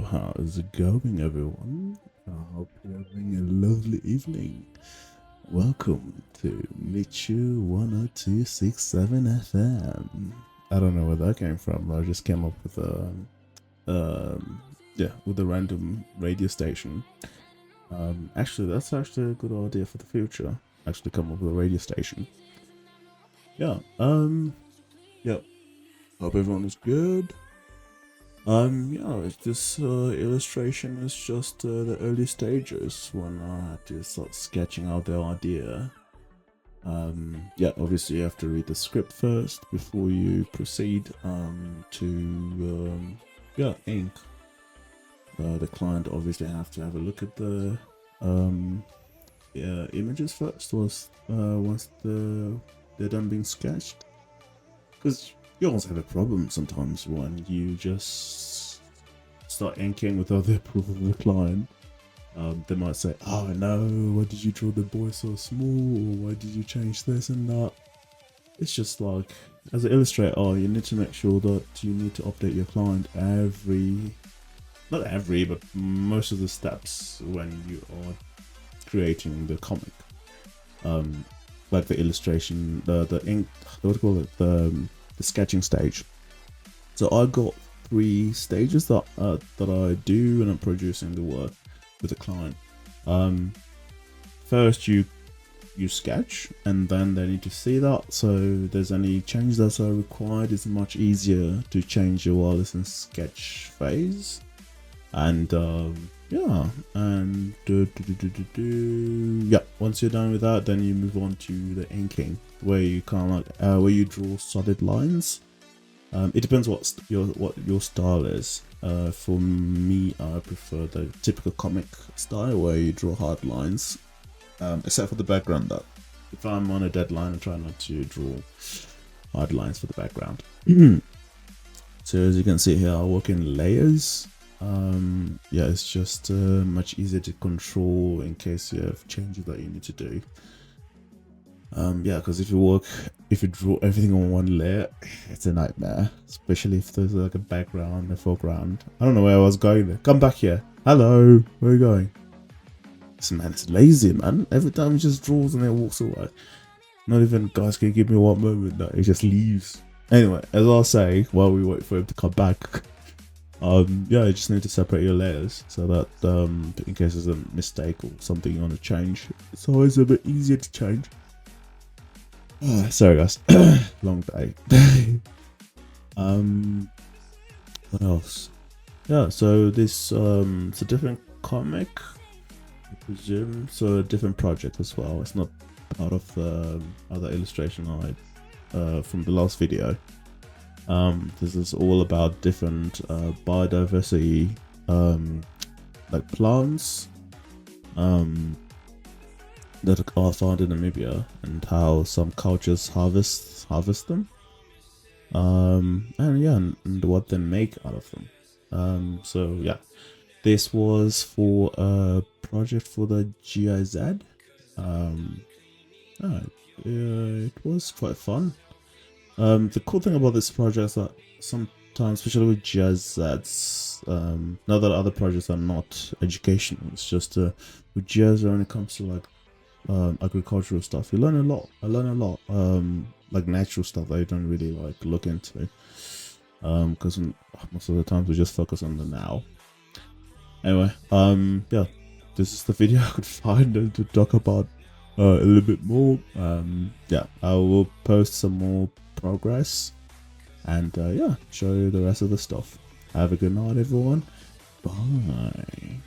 how's it going, everyone? I hope you're having a lovely evening. Welcome to Michu 10267 FM. I don't know where that came from. I just came up with with a random radio station. Actually, that's actually a good idea for the future. Actually, come up with a radio station. Yeah. Yeah. Hope everyone is good. This illustration is just the early stages when I had to start sketching out the idea. Obviously you have to read the script first before you proceed to ink. The client obviously have to have a look at the images first once they're done being sketched, because you also have a problem sometimes when you just start inking without the approval of the client. They might say, "Oh no, why did you draw the boy so small? Or why did you change this and that?" It's just like, as an illustrator, you need to make sure that you need to update your client not every, but most of the steps when you are creating the comic. Like the illustration, the ink, what do you call it, the sketching stage. So I got 3 stages that I do when I'm producing the work with the client. First you sketch, and then they need to see that, so if there's any changes that are required, it's much easier to change your while it's in sketch phase. And once you're done with that, then you move on to the inking, where you kind of like where you draw solid lines. It depends what your style is. For me, I prefer the typical comic style where you draw hard lines, except for the background though. If I'm on a deadline, I try not to draw hard lines for the background. So as you can see here, I work in layers. It's just much easier to control in case you have changes that you need to do. Because if you draw everything on one layer, it's a nightmare, especially if there's like a background, a foreground. I don't know where I was going there. Come back here. Hello, where are you going? This man is lazy, man. Every time he just draws and then walks away. Not even, guys, can you give me one moment? No, he just leaves. Anyway, as I'll say, while we wait for him to come back, you just need to separate your layers so that in case there's a mistake or something you want to change, it's always a bit easier to change. Sorry guys, long day. What else? Yeah, so this it's a different comic, I presume, so a different project as well. It's not part of the other illustration from the last video. This is all about different biodiversity, like plants that are found in Namibia, and how some cultures harvest them, and what they make out of them. This was for a project for the GIZ. It was quite fun. The cool thing about this project is that sometimes, especially with GIZs, now that other projects are not educational, it's just with GIZ when it comes to like agricultural stuff, you learn a lot. I learn a lot, like natural stuff that you don't really like look into, because most of the times we just focus on the now. Anyway, this is the video I could find to talk about a little bit more. I will post some more progress and show you the rest of the stuff. Have a good night, everyone. Bye.